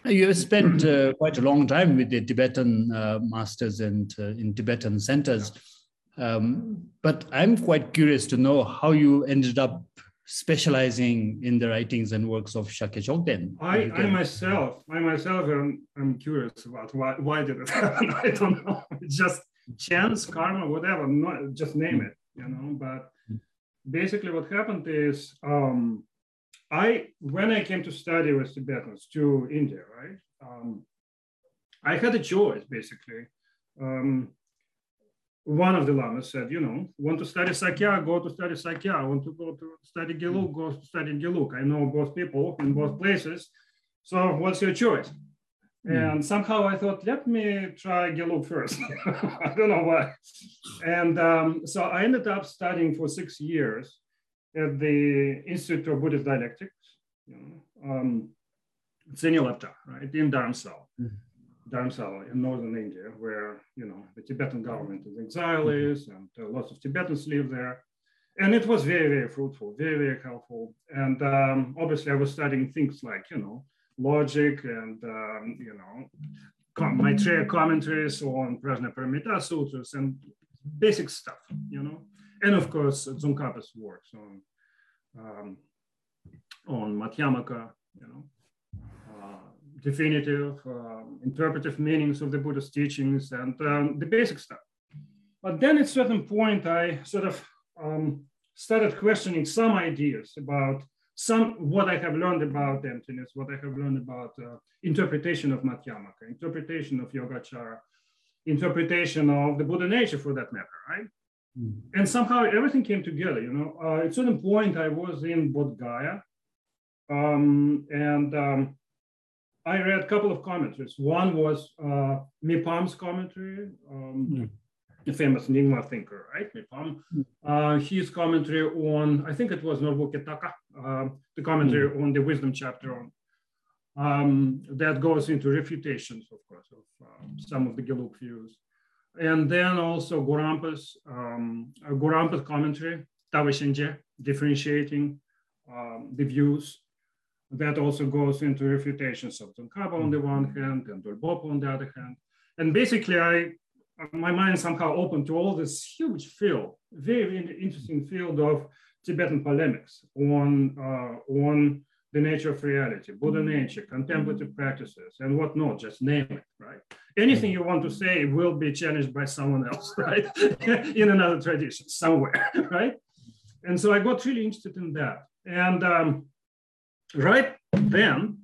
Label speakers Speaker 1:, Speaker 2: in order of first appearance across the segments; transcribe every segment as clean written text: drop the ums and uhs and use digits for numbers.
Speaker 1: You have spent quite a long time with the Tibetan masters and in Tibetan centers. But I'm quite curious to know how you ended up specializing in the writings and works of Shakya Chokden.
Speaker 2: I myself am curious about why did it happen. I don't know. It's just chance, karma, whatever. Not, just name it, you know. But basically, what happened is when I came to study with Tibetans to India, right? I had a choice basically. One of the lamas said, you know, want to study Sakya, go to study Sakya. Want to go to study Gelug, go to study Gelug. I know both people in both places. So what's your choice? And somehow I thought, let me try Gelug first. I don't know why. And so I ended up studying for 6 years at the Institute of Buddhist Dialectics, you know, Tsenilabta, right, in Dharamsala. Dharamsala in northern India, where, you know, the Tibetan government of exile is, and lots of Tibetans live there. And it was very, very fruitful, very, very helpful. And obviously I was studying things like, you know, logic and, you know, Maitreya commentaries on Prajnaparamita Sutras and basic stuff, you know. And of course, Tsongkhapa's works on Madhyamaka, you know, definitive, interpretive meanings of the Buddha's teachings and the basic stuff. But then at a certain point, I sort of started questioning some ideas about what I have learned about emptiness, what I have learned about interpretation of Madhyamaka, interpretation of Yogacara, interpretation of the Buddha nature for that matter, right? And somehow everything came together, you know. At a certain point, I was in Bodh Gaya, and I read a couple of commentaries. One was Mipam's commentary, the famous Nyingma thinker, right? Mipam. His commentary on, I think it was Norbu Ketaka, the commentary on the wisdom chapter that goes into refutations, of course, of some of the Gelug views. And then also Gorampa's commentary, Tavashenje, differentiating the views. That also goes into refutations of Tsongkhapa on the one hand and Dolbopa on the other hand. And basically, my mind somehow opened to all this huge field, very interesting field of Tibetan polemics on the nature of reality, Buddha nature, contemplative practices, and whatnot, just name it, right? Anything you want to say will be challenged by someone else, right? In another tradition, somewhere, right? And so I got really interested in that. And right then,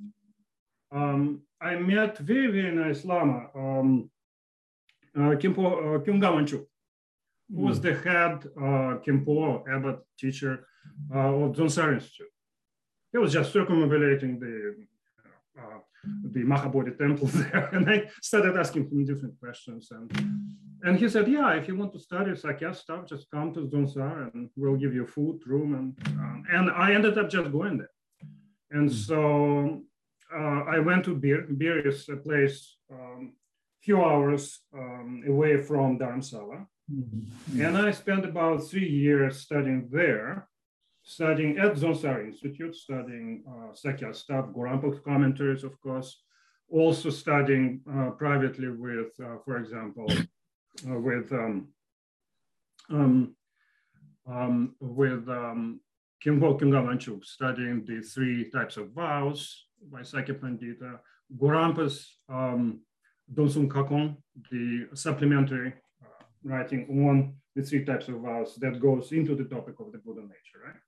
Speaker 2: I met very, very nice Lama, Khenpo Kyungga Wanchuk, who was the head Khenpo abbot teacher of Dzonsar Institute. He was just circumambulating the Mahabodhi temple there, and I started asking him different questions. And he said, "Yeah, if you want to study Sakya stuff, just come to Dzonsar, and we'll give you food, room." And I ended up just going there. And so I went to Bir. Bir is a place few hours away from Dharamsala. And I spent about 3 years studying there, studying at Dzonsar Institute, studying Sakya stuff, Gorampa's commentaries, of course, also studying privately with, for example, with Khenpo Kyungga Wanchuk, studying the 3 types of vows by Sakya Pandita, Gorampa's Donsung Kakon, the supplementary writing on the 3 types of vows that goes into the topic of the Buddha nature, right?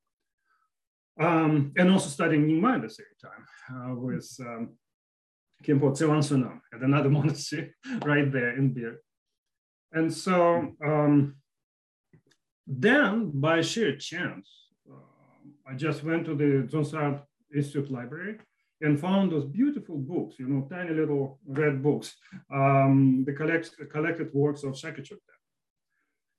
Speaker 2: And also studying Nyingma at the same time with Khenpo Tsewan Sunam at another monastery right there in Bir. And so then by sheer chance, I just went to the Dzonsar Institute library and found those beautiful books, you know, tiny little red books, the collected works of Shakya Chokden.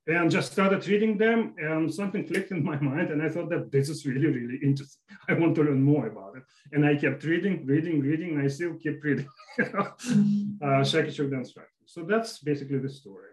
Speaker 2: And just started reading them, and something clicked in my mind, and I thought that this is really, really interesting. I want to learn more about it. And I kept reading, and I still keep reading Shakya Chokden's writing. So that's basically the story.